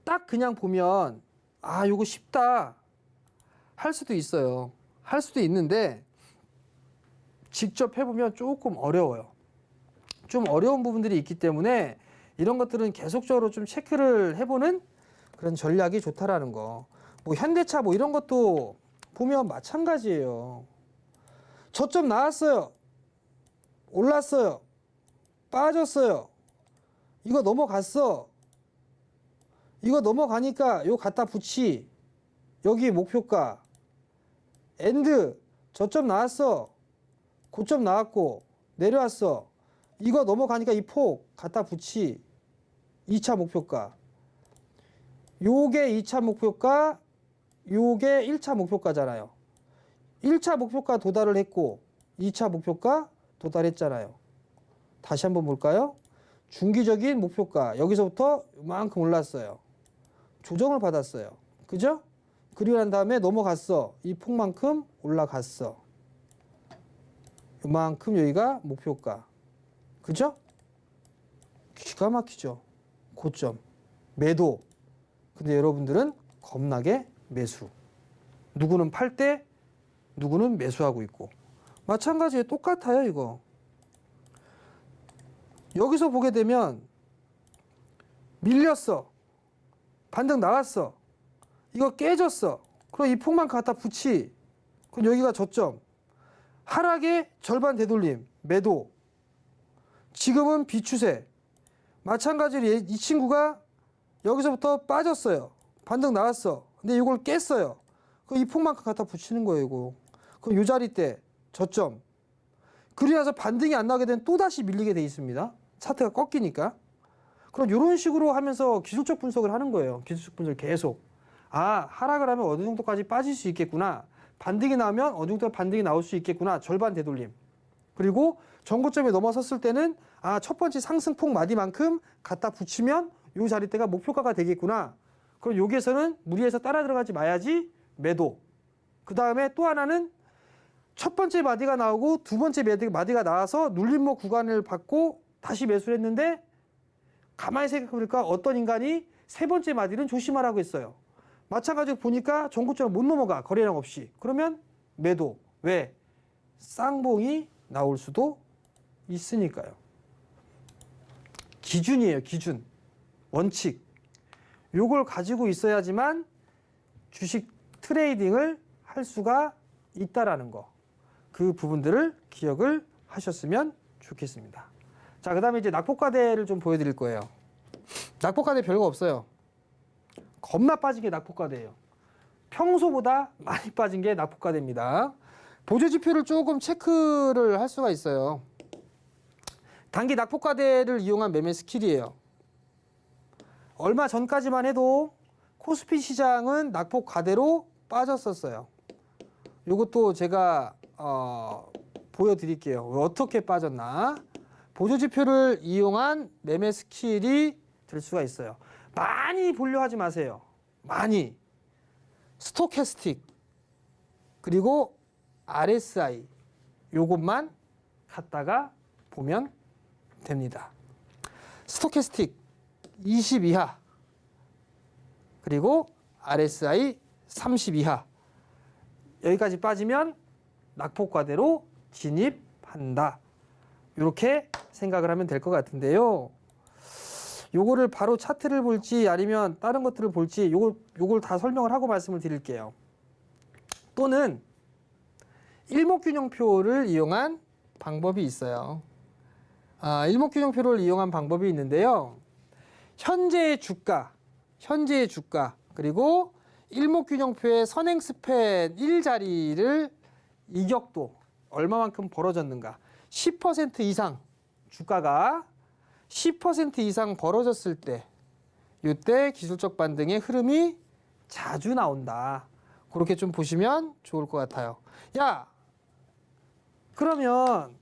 Speaker 2: 딱 그냥 보면 요거 쉽다 할 수도 있어요. 할 수도 있는데 직접 해보면 조금 어려워요. 좀 어려운 부분들이 있기 때문에 이런 것들은 계속적으로 좀 체크를 해보는 그런 전략이 좋다라는 거. 뭐 현대차 뭐 이런 것도 보면 마찬가지예요. 저점 나왔어요. 올랐어요. 빠졌어요. 이거 넘어갔어. 이거 넘어가니까 요 갖다 붙이. 여기 목표가. 엔드. 저점 나왔어. 고점 나왔고 내려왔어. 이거 넘어가니까 이 폭 갖다 붙이. 2차 목표가. 요게 2차 목표가, 요게 1차 목표가잖아요. 1차 목표가 도달을 했고 2차 목표가 도달했잖아요. 다시 한번 볼까요? 중기적인 목표가 여기서부터 이만큼 올랐어요. 조정을 받았어요. 그죠? 그리고 난 다음에 넘어갔어. 이 폭만큼 올라갔어. 이만큼 여기가 목표가. 그죠? 기가 막히죠. 고점. 매도. 근데 여러분들은 겁나게 매수. 누구는 팔 때, 누구는 매수하고 있고. 마찬가지에 똑같아요, 이거. 여기서 보게 되면 밀렸어. 반등 나왔어. 이거 깨졌어. 그럼 이 폭만 갖다 붙이. 그럼 여기가 저점. 하락의 절반 되돌림. 매도. 지금은 비추세. 마찬가지로 이 친구가 여기서부터 빠졌어요. 반등 나왔어. 근데 이걸 깼어요. 그럼 이 폭만큼 갖다 붙이는 거예요, 이거. 그럼 이 자리 때 저점. 그리고 나서 반등이 안 나게 되면 또다시 밀리게 돼 있습니다. 차트가 꺾이니까. 그럼 이런 식으로 하면서 기술적 분석을 하는 거예요. 기술적 분석을 계속. 아, 하락을 하면 어느 정도까지 빠질 수 있겠구나. 반등이 나오면 어느 정도 반등이 나올 수 있겠구나. 절반 되돌림. 그리고 전고점에 넘어섰을 때는 아, 첫 번째 상승폭 마디만큼 갖다 붙이면 요 자리대가 목표가가 되겠구나. 그럼 여기에서는 무리해서 따라 들어가지 마야지. 매도. 그 다음에 또 하나는 첫 번째 마디가 나오고 두 번째 마디가 나와서 눌림목 구간을 받고 다시 매수를 했는데 가만히 생각해보니까 어떤 인간이 세 번째 마디는 조심하라고 했어요. 마찬가지로 보니까 전고점을 못 넘어가. 거래량 없이. 그러면 매도. 왜? 쌍봉이 나올 수도 있으니까요. 기준이에요. 기준. 원칙. 요걸 가지고 있어야지만 주식 트레이딩을 할 수가 있다라는 거. 그 부분들을 기억을 하셨으면 좋겠습니다. 자, 그 다음에 이제 낙폭과대를 좀 보여드릴 거예요. 낙폭과대 별거 없어요. 겁나 빠진 게 낙폭과대예요. 평소보다 많이 빠진 게 낙폭과대입니다. 보조지표를 조금 체크를 할 수가 있어요. 단기 낙폭과대를 이용한 매매 스킬이에요. 얼마 전까지만 해도 코스피 시장은 낙폭과대로 빠졌었어요. 이것도 제가 보여드릴게요. 어떻게 빠졌나. 보조지표를 이용한 매매 스킬이 될 수가 있어요. 많이 보려 하지 마세요. 많이. 스토캐스틱 그리고 RSI 요것만 갖다가 보면 됩니다. 스토캐스틱 20 이하 그리고 RSI 30 이하 여기까지 빠지면 낙폭과대로 진입한다. 이렇게 생각을 하면 될 것 같은데요. 요거를 바로 차트를 볼지 아니면 다른 것들을 볼지 요걸 다 설명을 하고 말씀을 드릴게요. 또는 일목균형표를 이용한 방법이 있어요. 일목균형표를 이용한 방법이 있는데요. 현재의 주가 그리고 일목균형표의 선행스팬 1자리를 이격도 얼마만큼 벌어졌는가 10% 이상 주가가 10% 이상 벌어졌을 때 이때 기술적 반등의 흐름이 자주 나온다. 그렇게 좀 보시면 좋을 것 같아요. 야, 그러면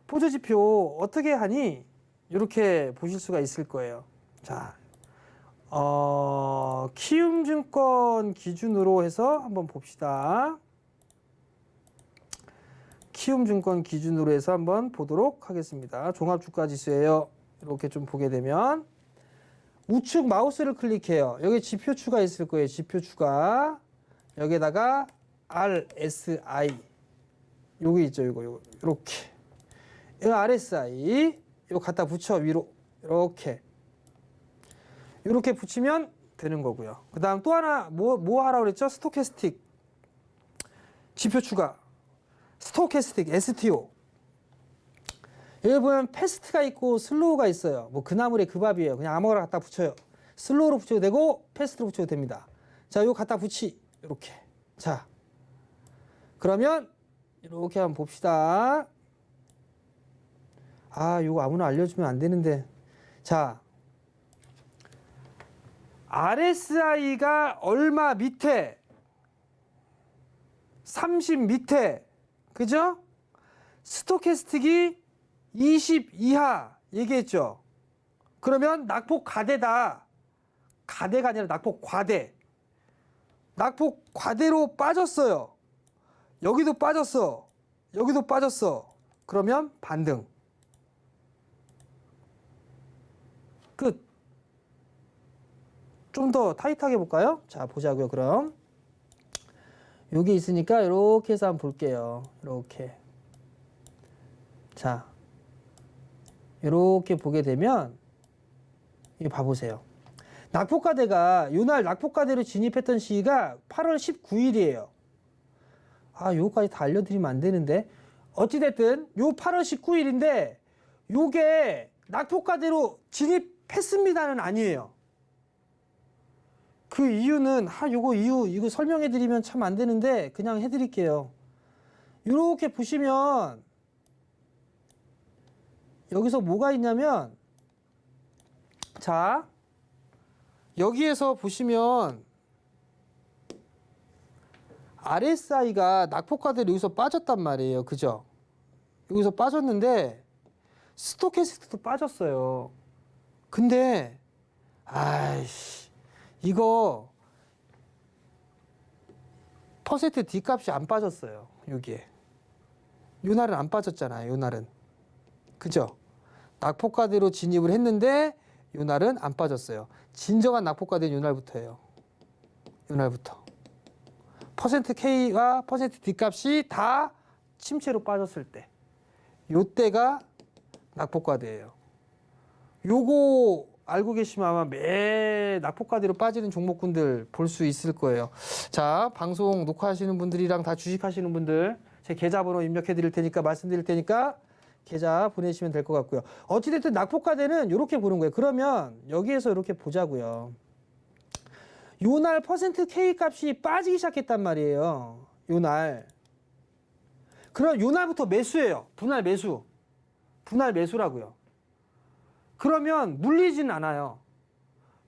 Speaker 2: 보조지표 어떻게 하니? 이렇게 보실 수가 있을 거예요. 자, 키움증권 기준으로 해서 한번 봅시다. 키움증권 기준으로 해서 한번 보도록 하겠습니다. 종합주가지수예요. 이렇게 좀 보게 되면 우측 마우스를 클릭해요. 여기 지표추가 있을 거예요. 지표추가. 여기에다가 RSI 여기 있죠. 이거 이렇게. 이거 RSI 이거 갖다 붙여 위로 이렇게 붙이면 되는 거고요. 그 다음 또 하나 뭐 하라고 그랬죠? 스토캐스틱 지표추가 스토캐스틱 STO 여기 보면 패스트가 있고 슬로우가 있어요. 뭐 그나물의 그 밥이에요. 그냥 아무거나 갖다 붙여요. 슬로우로 붙여도 되고 패스트로 붙여도 됩니다. 자, 이거 갖다 붙이 이렇게. 자, 그러면 이렇게 한번 봅시다. 아, 이거 아무나 알려주면 안 되는데. 자, RSI가 얼마 밑에 30 밑에 그죠? 스토캐스틱이 20 이하 얘기했죠. 그러면 낙폭 가대다. 가대가 아니라 낙폭 과대. 낙폭 과대로 빠졌어요. 여기도 빠졌어. 여기도 빠졌어. 그러면 반등. 끝. 좀 더 타이트하게 볼까요? 자, 보자고요. 그럼 여기 있으니까 이렇게 해서 한번 볼게요. 이렇게. 자, 이렇게 보게 되면 이거 봐보세요. 낙폭과대가 요날 낙폭과대로 진입했던 시기가 8월 19일이에요. 아, 요거까지 다 알려드리면 안 되는데. 어찌됐든 요 8월 19일인데 요게 낙폭과대로 진입했습니다는 아니에요. 그 이유는 요거 이유 이거 설명해 드리면 참 안 되는데 그냥 해 드릴게요. 이렇게 보시면 여기서 뭐가 있냐면, 자, 여기에서 보시면 RSI가 낙폭과대로 여기서 빠졌단 말이에요. 그죠? 여기서 빠졌는데 스토캐스틱도 빠졌어요. 근데 아이씨, 이거 퍼센트 D값이 안 빠졌어요. 여기에. 요 날은 안 빠졌잖아요. 요 날은. 그죠? 낙폭과대로 진입을 했는데 요 날은 안 빠졌어요. 진정한 낙폭과대는 요 날부터예요. 요 날부터. 퍼센트 K와 퍼센트 D값이 다 침체로 빠졌을 때. 요 때가 낙폭과대예요. 요거 알고 계시면 아마 매 낙폭과대로 빠지는 종목군들 볼 수 있을 거예요. 자, 방송 녹화하시는 분들이랑 다 주식하시는 분들 제 계좌번호 입력해 드릴 테니까 말씀드릴 테니까 계좌 보내시면 될 것 같고요. 어찌됐든 낙폭과대는 이렇게 보는 거예요. 그러면 여기에서 이렇게 보자고요. 요날 퍼센트 K 값이 빠지기 시작했단 말이에요. 요날. 그럼 요날부터 매수예요. 분할 매수. 분할 매수라고요. 그러면 물리지는 않아요.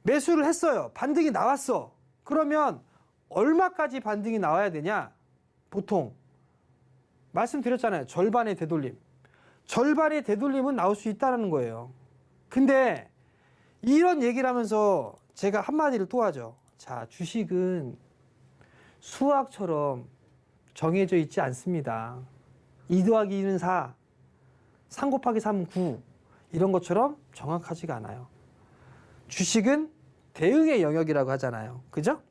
Speaker 2: 매수를 했어요. 반등이 나왔어. 그러면 얼마까지 반등이 나와야 되냐? 보통 말씀드렸잖아요. 절반의 되돌림. 절반의 되돌림은 나올 수 있다는 거예요. 근데 이런 얘기를 하면서 제가 한마디를 또 하죠. 자, 주식은 수학처럼 정해져 있지 않습니다. 2 더하기 2는 4, 3 곱하기 3은 9 이런 것처럼 정확하지가 않아요. 주식은 대응의 영역이라고 하잖아요. 그죠?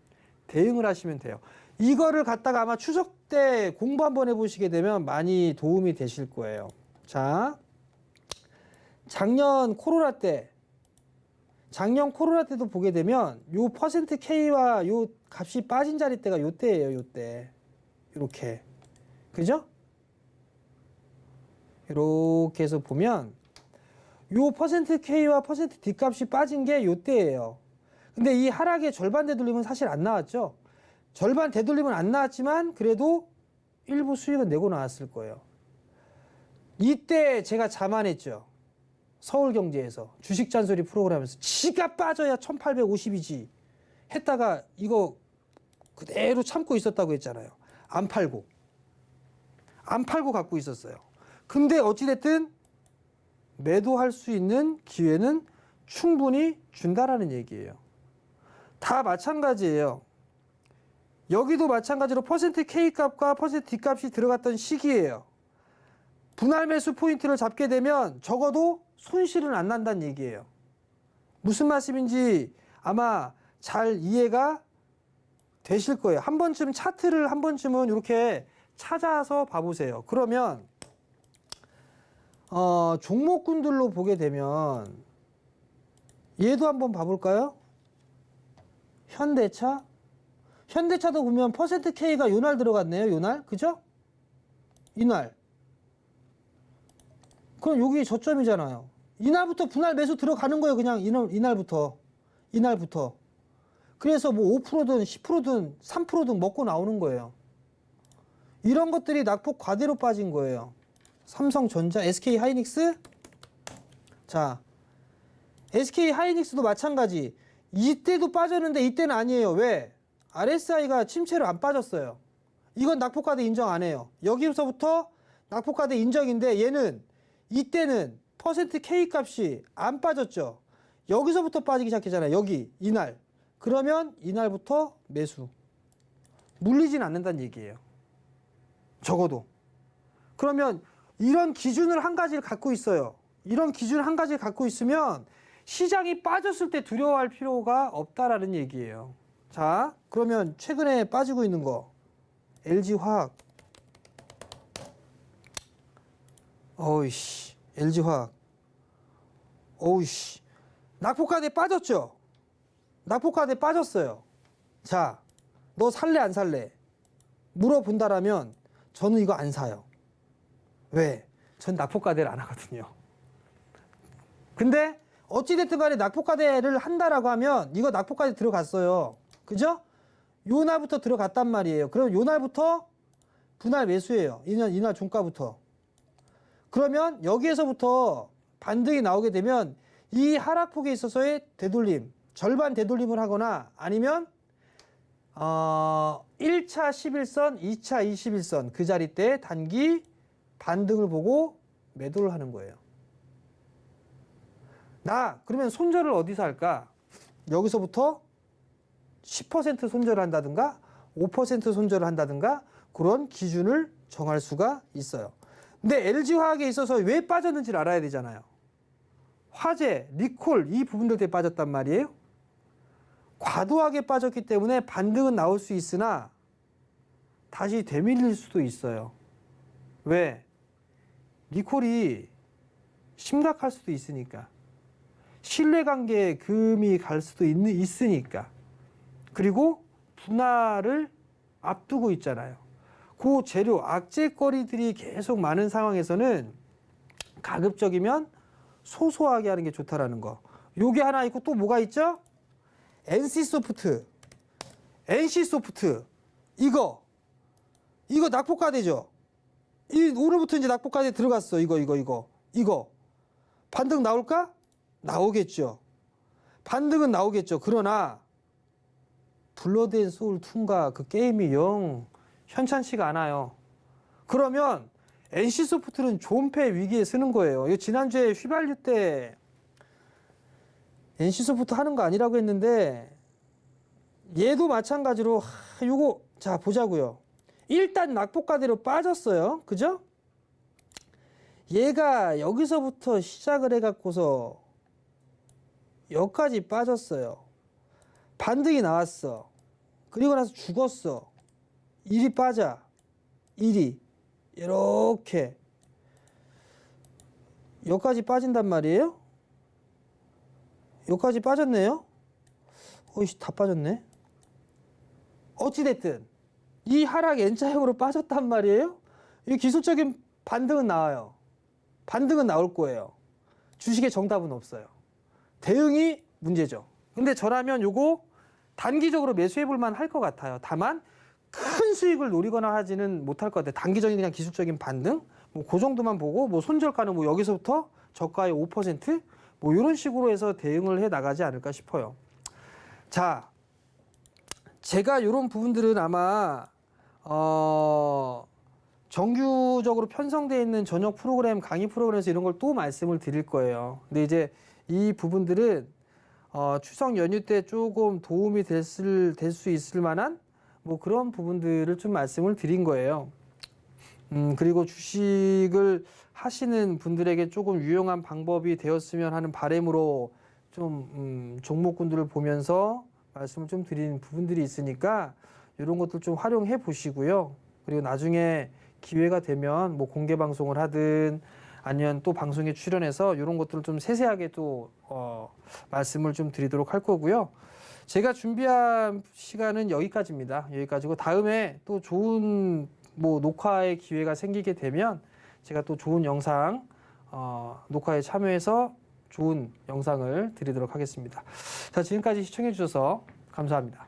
Speaker 2: 대응을 하시면 돼요. 이거를 갖다가 아마 추석 때 공부 한번 해보시게 되면 많이 도움이 되실 거예요. 자, 작년 코로나 때도 보게 되면 요 퍼센트 K와 요 값이 빠진 자리대가 요 때예요. 요 때. 이렇게. 그죠? 이렇게 해서 보면 요 퍼센트 K와 퍼센트 D 값이 빠진 게 요 때예요. 근데 이 하락의 절반 되돌림은 사실 안 나왔죠. 절반 되돌림은 안 나왔지만 그래도 일부 수익은 내고 나왔을 거예요. 이때 제가 자만했죠. 서울경제에서 주식 잔소리 프로그램에서 지가 빠져야 1850이지 했다가 이거 그대로 참고 있었다고 했잖아요. 안 팔고 갖고 있었어요. 근데 어찌됐든 매도할 수 있는 기회는 충분히 준다라는 얘기예요. 다 마찬가지예요. 여기도 마찬가지로 퍼센트 K 값과 퍼센트 D 값이 들어갔던 시기예요. 분할 매수 포인트를 잡게 되면 적어도 손실은 안 난다는 얘기예요. 무슨 말씀인지 아마 잘 이해가 되실 거예요. 한 번쯤 차트를 한 번쯤은 이렇게 찾아서 봐보세요. 그러면 종목군들로 보게 되면 얘도 한번 봐볼까요? 현대차도 보면 퍼센트 K가 요날 들어갔네요. 요날. 그죠? 이날. 그럼 여기 저점이잖아요. 이날부터 분할 매수 들어가는 거예요. 그냥 이날부터. 그래서 뭐 5%든 10%든 3%든 먹고 나오는 거예요. 이런 것들이 낙폭 과대로 빠진 거예요. 삼성전자, SK 하이닉스. 자, SK 하이닉스도 마찬가지. 이때도 빠졌는데 이때는 아니에요. 왜? RSI가 침체로 안 빠졌어요. 이건 낙폭과대 인정 안 해요. 여기서부터 낙폭과대 인정인데 얘는 이때는 퍼센트 K 값이 안 빠졌죠. 여기서부터 빠지기 시작했잖아요. 여기 이날. 그러면 이날부터 매수. 물리진 않는다는 얘기예요. 적어도. 그러면 이런 기준을 한 가지를 갖고 있어요. 이런 기준을 한 가지를 갖고 있으면 시장이 빠졌을 때 두려워할 필요가 없다라는 얘기예요. 자, 그러면 최근에 빠지고 있는 거 LG화학. 어이씨, LG화학. 어이씨, 낙폭과대 빠졌죠? 낙폭과대 빠졌어요. 자, 너 살래 안 살래? 물어본다라면 저는 이거 안 사요. 왜? 전 낙폭과대를 안 하거든요. 근데 어찌됐든 간에 낙폭과대를 한다라고 하면 이거 낙폭과대 들어갔어요. 그죠? 요 날부터 들어갔단 말이에요. 그럼 요 날부터 분할 매수예요. 이날 종가부터. 그러면 여기에서부터 반등이 나오게 되면 이 하락폭에 있어서의 되돌림, 절반 되돌림을 하거나 아니면 1차 11선, 2차 21선 그 자리 때 단기 반등을 보고 매도를 하는 거예요. 그러면 손절을 어디서 할까? 여기서부터 10% 손절을 한다든가 5% 손절을 한다든가 그런 기준을 정할 수가 있어요. 근데 LG화학에 있어서 왜 빠졌는지를 알아야 되잖아요. 화재, 리콜 이 부분들 때문에 빠졌단 말이에요. 과도하게 빠졌기 때문에 반등은 나올 수 있으나 다시 되밀릴 수도 있어요. 왜? 리콜이 심각할 수도 있으니까. 신뢰관계에 금이 갈 수도 있으니까. 그리고 분할을 앞두고 있잖아요. 그 재료, 악재거리들이 계속 많은 상황에서는 가급적이면 소소하게 하는 게 좋다라는 거. 요게 하나 있고 또 뭐가 있죠? NC소프트. 이거 낙폭과대죠. 오늘부터 이제 낙폭과대 들어갔어. 이거. 반등 나올까? 나오겠죠. 반등은 나오겠죠. 그러나 블러드 앤 소울 2가 그 게임이 영 현찬치가 않아요. 그러면 NC소프트는 존폐 위기에 쓰는 거예요. 이거 지난주에 휘발유 때 NC소프트 하는 거 아니라고 했는데 얘도 마찬가지로 요거 자 보자고요. 일단 낙폭과대로 빠졌어요. 그죠? 얘가 여기서부터 시작을 해갖고서 여기까지 빠졌어요. 반등이 나왔어. 그리고 나서 죽었어. 1이 빠져. 1이 이렇게 여기까지 빠진단 말이에요. 여기까지 빠졌네요. 어이씨 다 빠졌네. 어찌됐든 이 하락 N자형으로 빠졌단 말이에요. 이 기술적인 반등은 나와요. 반등은 나올 거예요. 주식의 정답은 없어요. 대응이 문제죠. 근데 저라면 요거 단기적으로 매수해 볼 만 할 것 같아요. 다만 큰 수익을 노리거나 하지는 못할 것 같아요. 단기적인 그냥 기술적인 반등 뭐 그 정도만 보고 뭐 손절가는 뭐 여기서부터 저가의 5% 뭐 이런 식으로 해서 대응을 해 나가지 않을까 싶어요. 자, 제가 이런 부분들은 아마 정규적으로 편성되어 있는 저녁 프로그램, 강의 프로그램에서 이런 걸 또 말씀을 드릴 거예요. 근데 이제 이 부분들은 추석 연휴 때 조금 도움이 될 수 있을 만한 뭐 그런 부분들을 좀 말씀을 드린 거예요. 그리고 주식을 하시는 분들에게 조금 유용한 방법이 되었으면 하는 바람으로 좀 종목군들을 보면서 말씀을 좀 드린 부분들이 있으니까 이런 것들 좀 활용해 보시고요. 그리고 나중에 기회가 되면 뭐 공개 방송을 하든 아니면 또 방송에 출연해서 이런 것들을 좀 세세하게 또 말씀을 좀 드리도록 할 거고요. 제가 준비한 시간은 여기까지입니다. 여기까지고 다음에 또 좋은 뭐 녹화의 기회가 생기게 되면 제가 또 좋은 영상 녹화에 참여해서 좋은 영상을 드리도록 하겠습니다. 자, 지금까지 시청해 주셔서 감사합니다.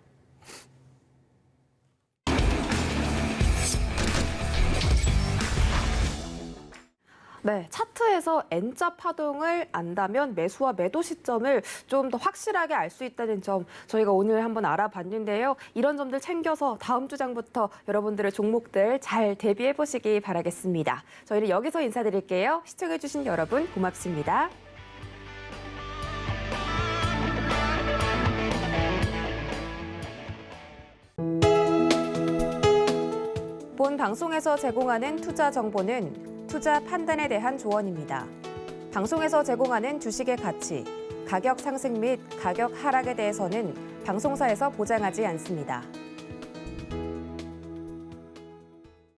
Speaker 1: 네, 차트에서 N자 파동을 안다면 매수와 매도 시점을 좀 더 확실하게 알 수 있다는 점 저희가 오늘 한번 알아봤는데요. 이런 점들 챙겨서 다음 주장부터 여러분들의 종목들 잘 대비해 보시기 바라겠습니다. 저희는 여기서 인사드릴게요. 시청해 주신 여러분 고맙습니다. 본 방송에서 제공하는 투자 정보는 투자 판단에 대한 조언입니다. 방송에서 제공하는 주식의 가치, 가격 상승 및 가격 하락에 대해서는 방송사에서 보장하지 않습니다.